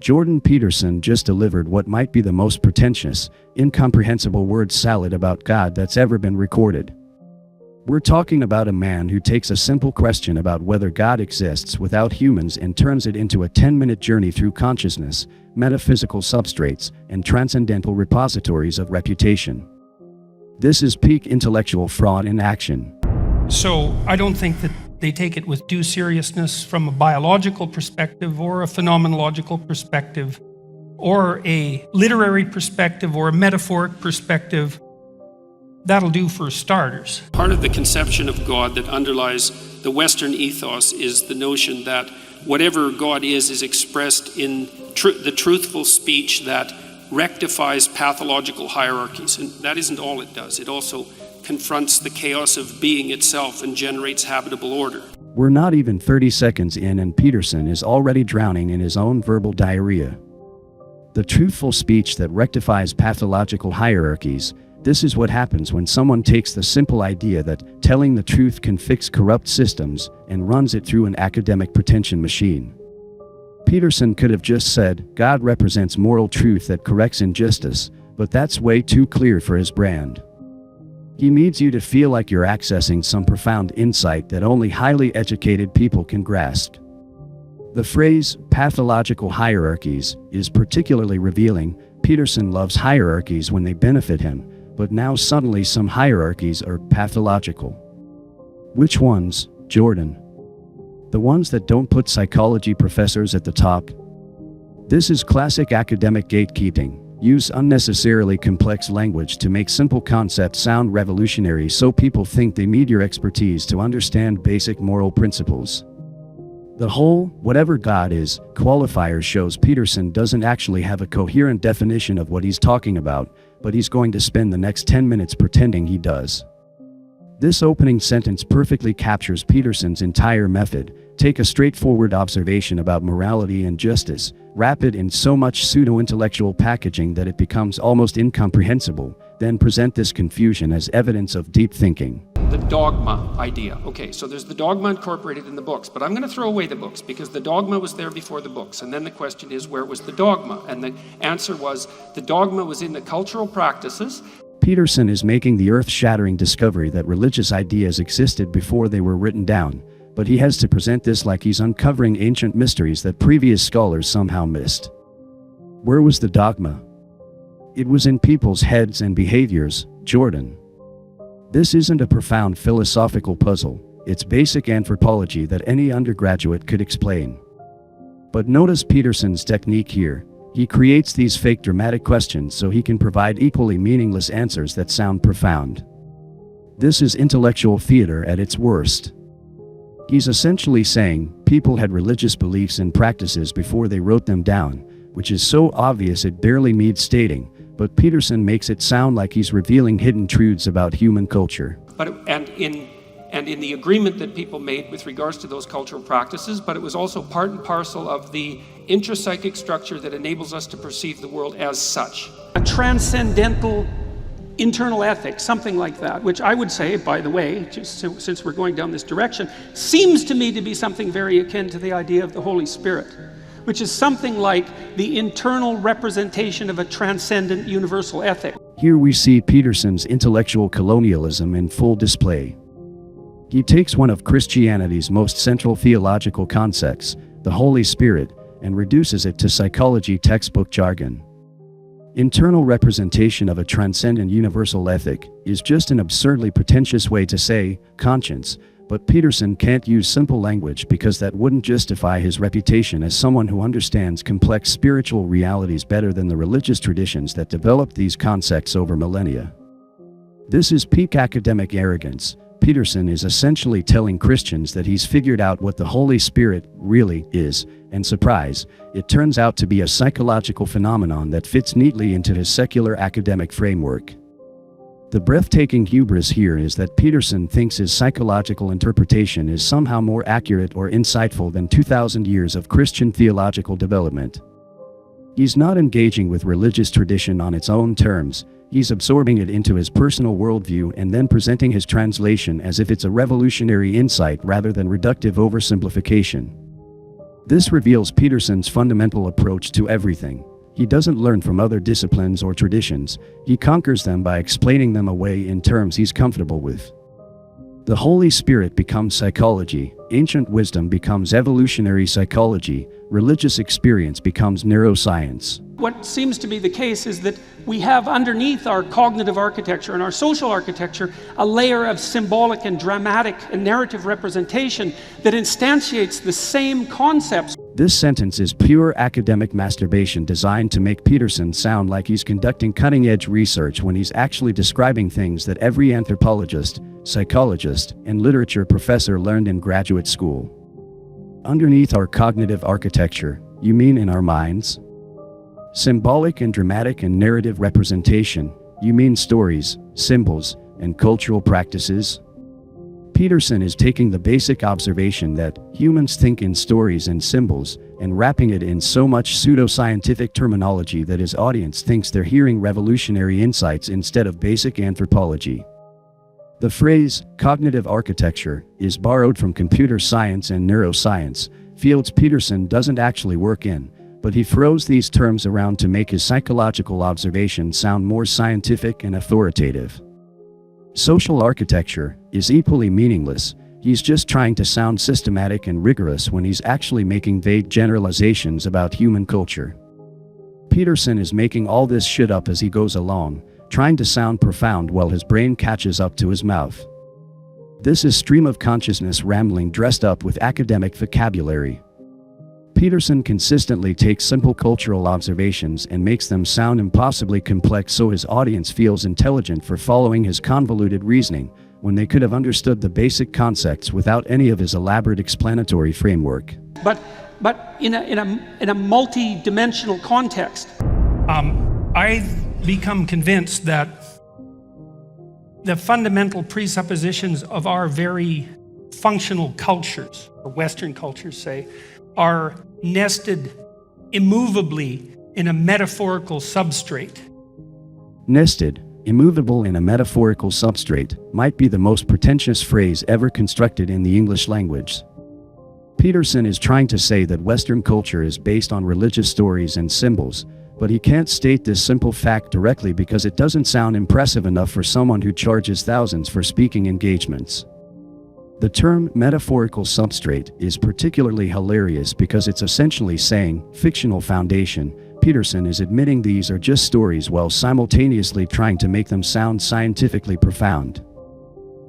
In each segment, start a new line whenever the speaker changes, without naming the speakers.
Jordan Peterson just delivered what might be the most pretentious, incomprehensible word salad about God that's ever been recorded. We're talking about a man who takes a simple question about whether God exists without humans and turns it into a 10-minute journey through consciousness, metaphysical substrates, and transcendental repositories of reputation. This is peak intellectual fraud in action.
So I don't think that they take it with due seriousness from a biological perspective or a phenomenological perspective or a literary perspective or a metaphoric perspective. That'll do for starters.
Part of the conception of God that underlies the Western ethos is the notion that whatever God is expressed in the truthful speech that rectifies pathological hierarchies. And that isn't all it does. It also confronts the chaos of being itself and generates habitable order.
We're not even 30 seconds in and Peterson is already drowning in his own verbal diarrhea. The truthful speech that rectifies pathological hierarchies. This is what happens when someone takes the simple idea that telling the truth can fix corrupt systems and runs it through an academic pretension machine. Peterson could have just said, God represents moral truth that corrects injustice, but that's way too clear for his brand. He needs you to feel like you're accessing some profound insight that only highly educated people can grasp. The phrase, pathological hierarchies, is particularly revealing. Peterson loves hierarchies when they benefit him, but now suddenly some hierarchies are pathological. Which ones, Jordan? The ones that don't put psychology professors at the top? This is classic academic gatekeeping. Use unnecessarily complex language to make simple concepts sound revolutionary so people think they need your expertise to understand basic moral principles. The whole, whatever God is, qualifier shows Peterson doesn't actually have a coherent definition of what he's talking about, but he's going to spend the next 10 minutes pretending he does. This opening sentence perfectly captures Peterson's entire method. Take a straightforward observation about morality and justice, wrap it in so much pseudo-intellectual packaging that it becomes almost incomprehensible, then present this confusion as evidence of deep thinking.
The dogma idea. Okay, so there's the dogma incorporated in the books, but I'm going to throw away the books because the dogma was there before the books. And then the question is, where was the dogma? And the answer was, the dogma was in the cultural practices.
Peterson is making the earth-shattering discovery that religious ideas existed before they were written down, but he has to present this like he's uncovering ancient mysteries that previous scholars somehow missed. Where was the dogma? It was in people's heads and behaviors, Jordan. This isn't a profound philosophical puzzle, it's basic anthropology that any undergraduate could explain. But notice Peterson's technique here. He creates these fake dramatic questions so he can provide equally meaningless answers that sound profound. This is intellectual theater at its worst. He's essentially saying, people had religious beliefs and practices before they wrote them down, which is so obvious it barely needs stating, but Peterson makes it sound like he's revealing hidden truths about human culture.
And in the agreement that people made with regards to those cultural practices, but it was also part and parcel of the intrapsychic structure that enables us to perceive the world as such.
A transcendental internal ethic, something like that, which I would say, by the way, just since we're going down this direction, seems to me to be something very akin to the idea of the Holy Spirit, which is something like the internal representation of a transcendent universal ethic.
Here we see Peterson's intellectual colonialism in full display. He takes one of Christianity's most central theological concepts, the Holy Spirit, and reduces it to psychology textbook jargon. Internal representation of a transcendent universal ethic is just an absurdly pretentious way to say conscience, but Peterson can't use simple language because that wouldn't justify his reputation as someone who understands complex spiritual realities better than the religious traditions that developed these concepts over millennia. This is peak academic arrogance. Peterson is essentially telling Christians that he's figured out what the Holy Spirit really is, and surprise, it turns out to be a psychological phenomenon that fits neatly into his secular academic framework. The breathtaking hubris here is that Peterson thinks his psychological interpretation is somehow more accurate or insightful than 2,000 years of Christian theological development. He's not engaging with religious tradition on its own terms. He's absorbing it into his personal worldview and then presenting his translation as if it's a revolutionary insight rather than reductive oversimplification. This reveals Peterson's fundamental approach to everything. He doesn't learn from other disciplines or traditions, he conquers them by explaining them away in terms he's comfortable with. The Holy Spirit becomes psychology, ancient wisdom becomes evolutionary psychology, religious experience becomes neuroscience.
What seems to be the case is that we have underneath our cognitive architecture and our social architecture a layer of symbolic and dramatic and narrative representation that instantiates the same concepts.
This sentence is pure academic masturbation designed to make Peterson sound like he's conducting cutting-edge research when he's actually describing things that every anthropologist, psychologist, and literature professor learned in graduate school. Underneath our cognitive architecture, you mean in our minds? Symbolic and dramatic and narrative representation, you mean stories, symbols, and cultural practices? Peterson is taking the basic observation that humans think in stories and symbols, and wrapping it in so much pseudo-scientific terminology that his audience thinks they're hearing revolutionary insights instead of basic anthropology. The phrase, cognitive architecture, is borrowed from computer science and neuroscience, fields Peterson doesn't actually work in, but he throws these terms around to make his psychological observations sound more scientific and authoritative. Social architecture is equally meaningless, he's just trying to sound systematic and rigorous when he's actually making vague generalizations about human culture. Peterson is making all this shit up as he goes along, trying to sound profound while his brain catches up to his mouth. This is stream of consciousness rambling dressed up with academic vocabulary. Peterson consistently takes simple cultural observations and makes them sound impossibly complex so his audience feels intelligent for following his convoluted reasoning, when they could have understood the basic concepts without any of his elaborate explanatory framework.
But in a multi-dimensional context.
I've become convinced that the fundamental presuppositions of our very functional cultures, or Western cultures say, are nested immovably in a metaphorical substrate.
Nested, immovable in a metaphorical substrate, might be the most pretentious phrase ever constructed in the English language. Peterson is trying to say that Western culture is based on religious stories and symbols, but he can't state this simple fact directly because it doesn't sound impressive enough for someone who charges thousands for speaking engagements. The term metaphorical substrate is particularly hilarious because it's essentially saying, fictional foundation. Peterson is admitting these are just stories while simultaneously trying to make them sound scientifically profound.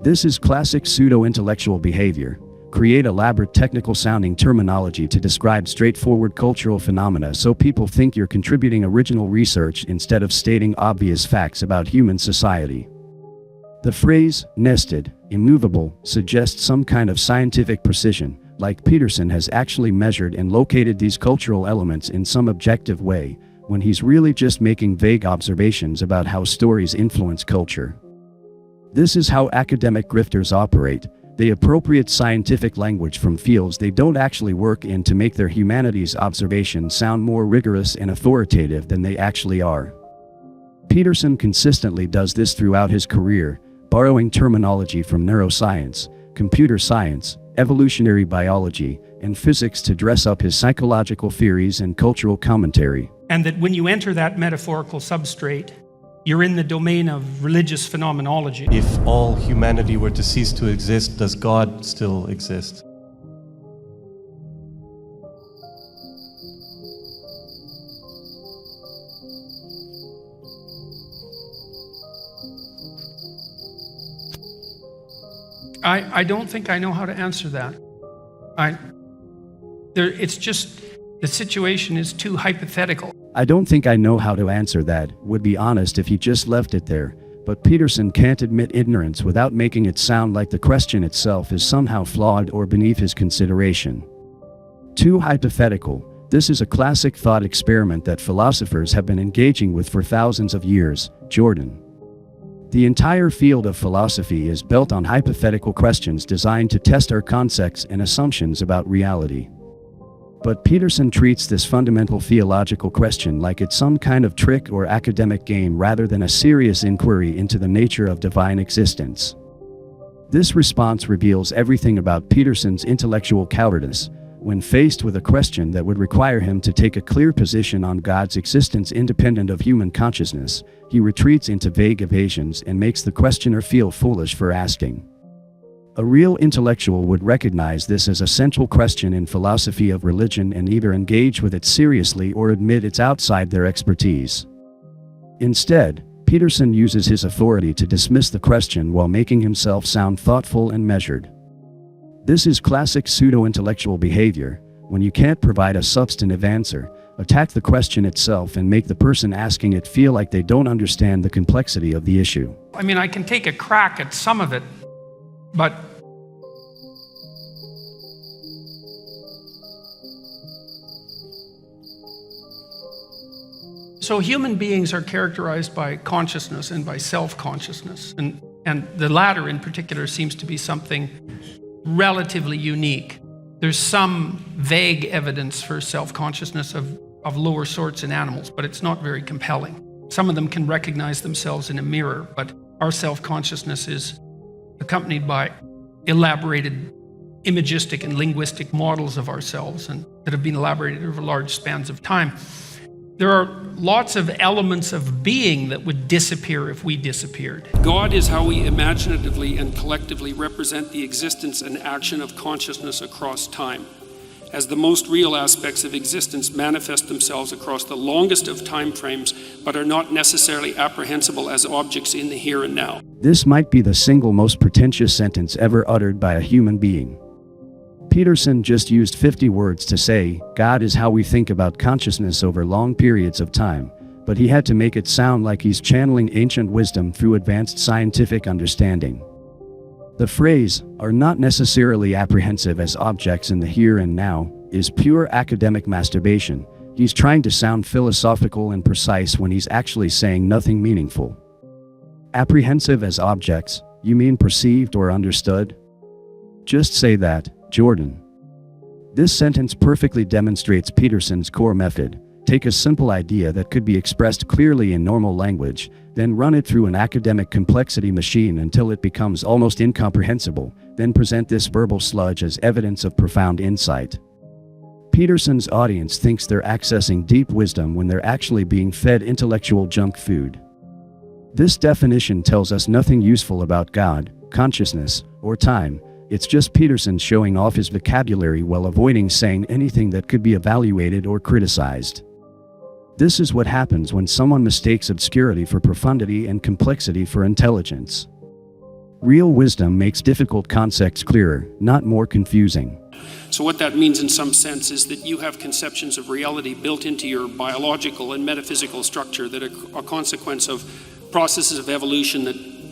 This is classic pseudo-intellectual behavior. Create elaborate technical-sounding terminology to describe straightforward cultural phenomena so people think you're contributing original research instead of stating obvious facts about human society. The phrase, nested, immovable, suggests some kind of scientific precision, like Peterson has actually measured and located these cultural elements in some objective way, when he's really just making vague observations about how stories influence culture. This is how academic grifters operate. They appropriate scientific language from fields they don't actually work in to make their humanities observations sound more rigorous and authoritative than they actually are. Peterson consistently does this throughout his career, borrowing terminology from neuroscience, computer science, evolutionary biology, and physics to dress up his psychological theories and cultural commentary.
And that when you enter that metaphorical substrate, you're in the domain of religious phenomenology.
If all humanity were to cease to exist, does God still exist?
I don't think I know how to answer that. It's just, the situation is too hypothetical.
I don't think I know how to answer that, would be honest if he just left it there, but Peterson can't admit ignorance without making it sound like the question itself is somehow flawed or beneath his consideration. Too hypothetical. This is a classic thought experiment that philosophers have been engaging with for thousands of years, Jordan. The entire field of philosophy is built on hypothetical questions designed to test our concepts and assumptions about reality. But Peterson treats this fundamental theological question like it's some kind of trick or academic game rather than a serious inquiry into the nature of divine existence. This response reveals everything about Peterson's intellectual cowardice, when faced with a question that would require him to take a clear position on God's existence independent of human consciousness, he retreats into vague evasions and makes the questioner feel foolish for asking. A real intellectual would recognize this as a central question in philosophy of religion and either engage with it seriously or admit it's outside their expertise. Instead, Peterson uses his authority to dismiss the question while making himself sound thoughtful and measured. This is classic pseudo-intellectual behavior. When you can't provide a substantive answer, attack the question itself and make the person asking it feel like they don't understand the complexity of the issue.
I mean, I can take a crack at some of it, but so human beings are characterized by consciousness and by self-consciousness, and the latter in particular seems to be something relatively unique. There's some vague evidence for self-consciousness of lower sorts in animals, but it's not very compelling. Some of them can recognize themselves in a mirror, but our self-consciousness is accompanied by elaborated imagistic and linguistic models of ourselves and that have been elaborated over large spans of time. There are lots of elements of being that would disappear if we disappeared.
God is how we imaginatively and collectively represent the existence and action of consciousness across time, as the most real aspects of existence manifest themselves across the longest of time frames, but are not necessarily apprehensible as objects in the here and now.
This might be the single most pretentious sentence ever uttered by a human being. Peterson just used 50 words to say, God is how we think about consciousness over long periods of time, but he had to make it sound like he's channeling ancient wisdom through advanced scientific understanding. The phrase, are not necessarily apprehensive as objects in the here and now, is pure academic masturbation. He's trying to sound philosophical and precise when he's actually saying nothing meaningful. Apprehensive as objects, you mean perceived or understood? Just say that, Jordan. This sentence perfectly demonstrates Peterson's core method. Take a simple idea that could be expressed clearly in normal language, then run it through an academic complexity machine until it becomes almost incomprehensible, then present this verbal sludge as evidence of profound insight. Peterson's audience thinks they're accessing deep wisdom when they're actually being fed intellectual junk food. This definition tells us nothing useful about God, consciousness, or time. It's just Peterson showing off his vocabulary while avoiding saying anything that could be evaluated or criticized. This is what happens when someone mistakes obscurity for profundity and complexity for intelligence. Real wisdom makes difficult concepts clearer, not more confusing.
So what that means in some sense is that you have conceptions of reality built into your biological and metaphysical structure that are a consequence of processes of evolution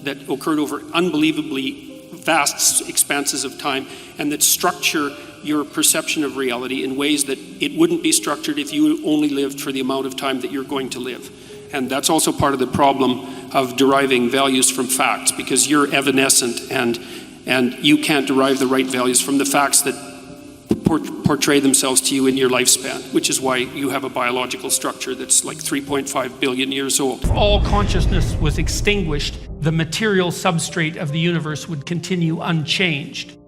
that occurred over unbelievably vast expanses of time, and that structure your perception of reality in ways that it wouldn't be structured if you only lived for the amount of time that you're going to live. And that's also part of the problem of deriving values from facts, because you're evanescent and you can't derive the right values from the facts that portray themselves to you in your lifespan, which is why you have a biological structure that's like 3.5 billion years old.
If all consciousness was extinguished, the material substrate of the universe would continue unchanged.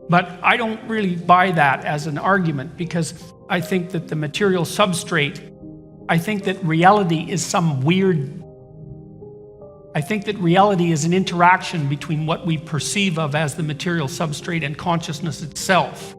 But I don't really buy that as an argument, because I think that the material substrate, I think that reality is I think that reality is an interaction between what we perceive of as the material substrate and consciousness itself.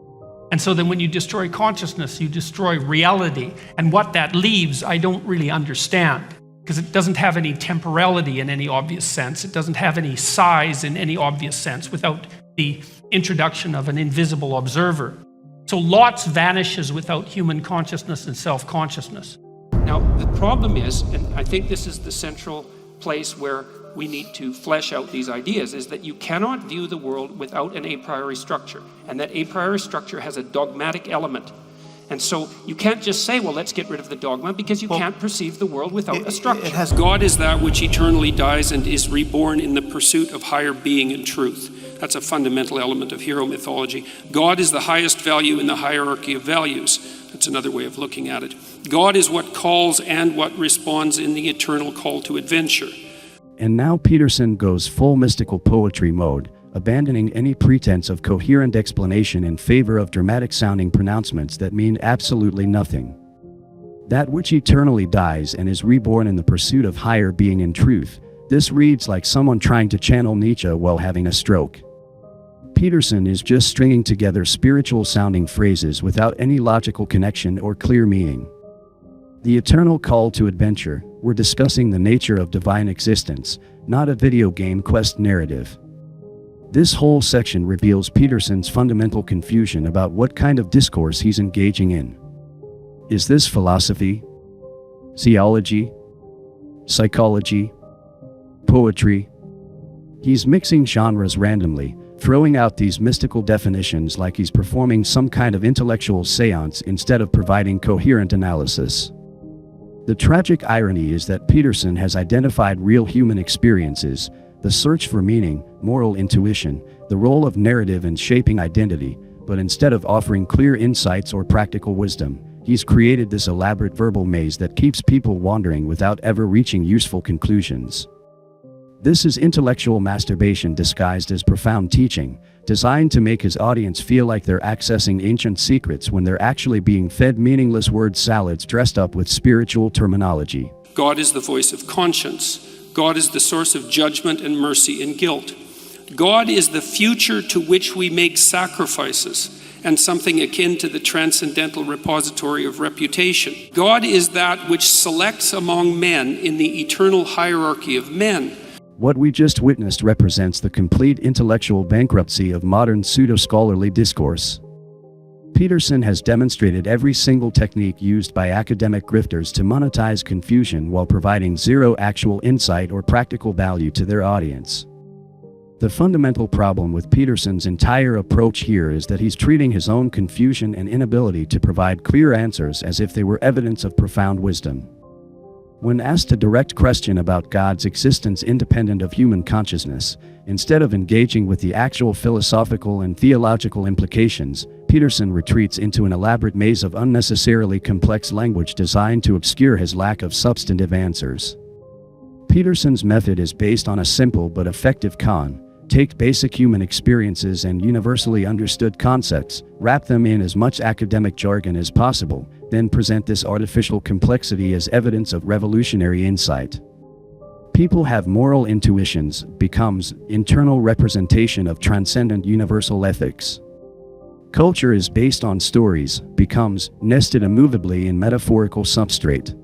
And so then when you destroy consciousness, you destroy reality. And what that leaves, I don't really understand, because it doesn't have any temporality in any obvious sense. It doesn't have any size in any obvious sense without the introduction of an invisible observer. So lots vanishes without human consciousness and self-consciousness.
Now, the problem is, and I think this is the central place where we need to flesh out these ideas, is that you cannot view the world without an a priori structure, and that a priori structure has a dogmatic element. And so you can't just say, well, let's get rid of the dogma, because you can't perceive the world without a structure. God is that which eternally dies and is reborn in the pursuit of higher being and truth. That's a fundamental element of hero mythology. God is the highest value in the hierarchy of values. That's another way of looking at it. God is what calls and what responds in the eternal call to adventure.
And now Peterson goes full mystical poetry mode, abandoning any pretense of coherent explanation in favor of dramatic-sounding pronouncements that mean absolutely nothing. That which eternally dies and is reborn in the pursuit of higher being and truth. This reads like someone trying to channel Nietzsche while having a stroke. Peterson is just stringing together spiritual-sounding phrases without any logical connection or clear meaning. The eternal call to adventure, we're discussing the nature of divine existence, not a video game quest narrative. This whole section reveals Peterson's fundamental confusion about what kind of discourse he's engaging in. Is this philosophy? Theology? Psychology? Poetry? He's mixing genres randomly, throwing out these mystical definitions like he's performing some kind of intellectual seance instead of providing coherent analysis. The tragic irony is that Peterson has identified real human experiences, the search for meaning, moral intuition, the role of narrative in shaping identity, but instead of offering clear insights or practical wisdom, he's created this elaborate verbal maze that keeps people wandering without ever reaching useful conclusions. This is intellectual masturbation disguised as profound teaching, designed to make his audience feel like they're accessing ancient secrets when they're actually being fed meaningless word salads dressed up with spiritual terminology.
God is the voice of conscience. God is the source of judgment and mercy and guilt. God is the future to which we make sacrifices and something akin to the transcendental repository of reputation. God is that which selects among men in the eternal hierarchy of men.
What we just witnessed represents the complete intellectual bankruptcy of modern pseudo-scholarly discourse. Peterson has demonstrated every single technique used by academic grifters to monetize confusion while providing zero actual insight or practical value to their audience. The fundamental problem with Peterson's entire approach here is that he's treating his own confusion and inability to provide clear answers as if they were evidence of profound wisdom. When asked a direct question about God's existence independent of human consciousness, instead of engaging with the actual philosophical and theological implications, Peterson retreats into an elaborate maze of unnecessarily complex language designed to obscure his lack of substantive answers. Peterson's method is based on a simple but effective take basic human experiences and universally understood concepts, wrap them in as much academic jargon as possible, then present this artificial complexity as evidence of revolutionary insight. People have moral intuitions becomes internal representation of transcendent universal ethics. Culture is based on stories becomes nested immovably in metaphorical substrate.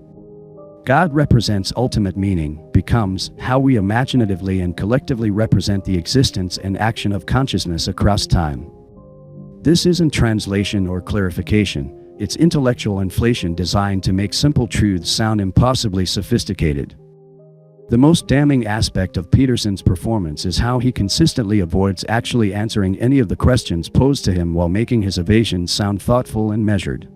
God represents ultimate meaning becomes how we imaginatively and collectively represent the existence and action of consciousness across time. This isn't translation or clarification, it's intellectual inflation designed to make simple truths sound impossibly sophisticated. The most damning aspect of Peterson's performance is how he consistently avoids actually answering any of the questions posed to him while making his evasions sound thoughtful and measured.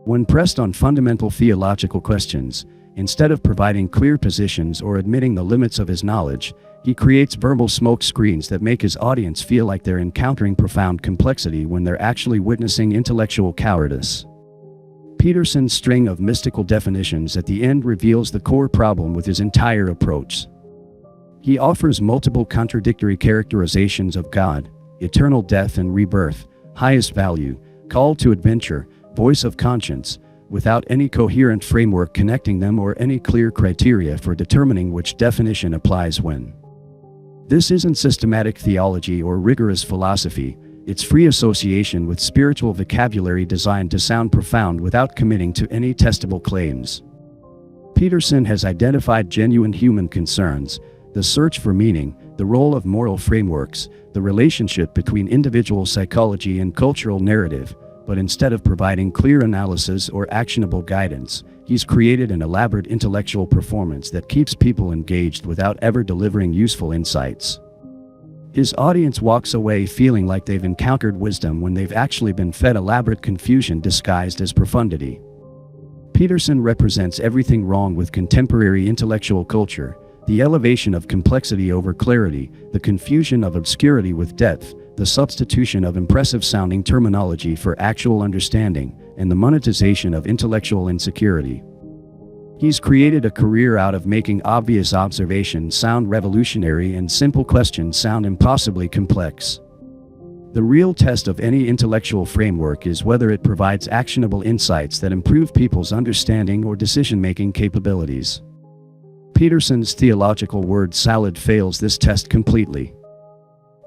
When pressed on fundamental theological questions, instead of providing clear positions or admitting the limits of his knowledge, he creates verbal smoke screens that make his audience feel like they're encountering profound complexity when they're actually witnessing intellectual cowardice. Peterson's string of mystical definitions at the end reveals the core problem with his entire approach. He offers multiple contradictory characterizations of God: eternal death and rebirth, highest value, call to adventure, voice of conscience, without any coherent framework connecting them or any clear criteria for determining which definition applies when. This isn't systematic theology or rigorous philosophy, it's free association with spiritual vocabulary designed to sound profound without committing to any testable claims. Peterson has identified genuine human concerns: the search for meaning, the role of moral frameworks, the relationship between individual psychology and cultural narrative, but instead of providing clear analysis or actionable guidance, he's created an elaborate intellectual performance that keeps people engaged without ever delivering useful insights. His audience walks away feeling like they've encountered wisdom when they've actually been fed elaborate confusion disguised as profundity. Peterson represents everything wrong with contemporary intellectual culture: the elevation of complexity over clarity, the confusion of obscurity with depth, the substitution of impressive-sounding terminology for actual understanding, and the monetization of intellectual insecurity. He's created a career out of making obvious observations sound revolutionary and simple questions sound impossibly complex. The real test of any intellectual framework is whether it provides actionable insights that improve people's understanding or decision-making capabilities. Peterson's theological word salad fails this test completely.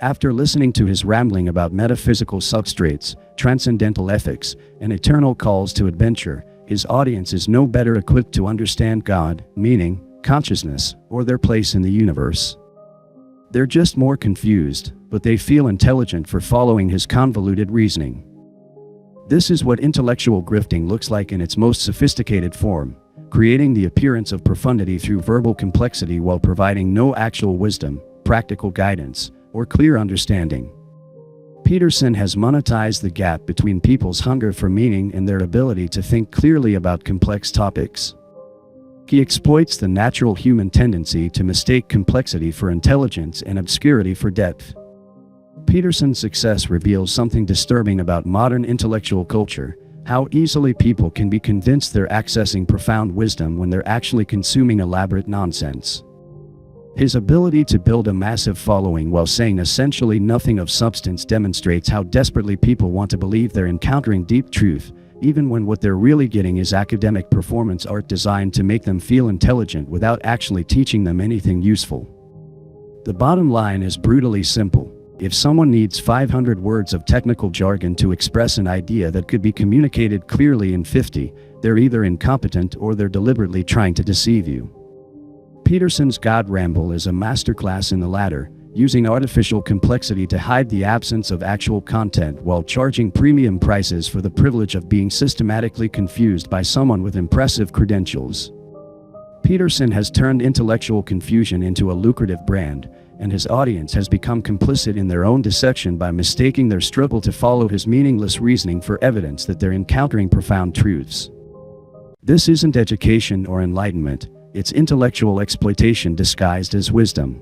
After listening to his rambling about metaphysical substrates, transcendental ethics, and eternal calls to adventure, his audience is no better equipped to understand God, meaning, consciousness, or their place in the universe. They're just more confused, but they feel intelligent for following his convoluted reasoning. This is what intellectual grifting looks like in its most sophisticated form, creating the appearance of profundity through verbal complexity while providing no actual wisdom, practical guidance, or clear understanding. Peterson has monetized the gap between people's hunger for meaning and their ability to think clearly about complex topics. He exploits the natural human tendency to mistake complexity for intelligence and obscurity for depth. Peterson's success reveals something disturbing about modern intellectual culture: how easily people can be convinced they're accessing profound wisdom when they're actually consuming elaborate nonsense. His ability to build a massive following while saying essentially nothing of substance demonstrates how desperately people want to believe they're encountering deep truth, even when what they're really getting is academic performance art designed to make them feel intelligent without actually teaching them anything useful. The bottom line is brutally simple. If someone needs 500 words of technical jargon to express an idea that could be communicated clearly in 50, they're either incompetent or they're deliberately trying to deceive you. Peterson's God Ramble is a masterclass in the latter, using artificial complexity to hide the absence of actual content while charging premium prices for the privilege of being systematically confused by someone with impressive credentials. Peterson has turned intellectual confusion into a lucrative brand, and his audience has become complicit in their own deception by mistaking their struggle to follow his meaningless reasoning for evidence that they're encountering profound truths. This isn't education or enlightenment, it's intellectual exploitation disguised as wisdom.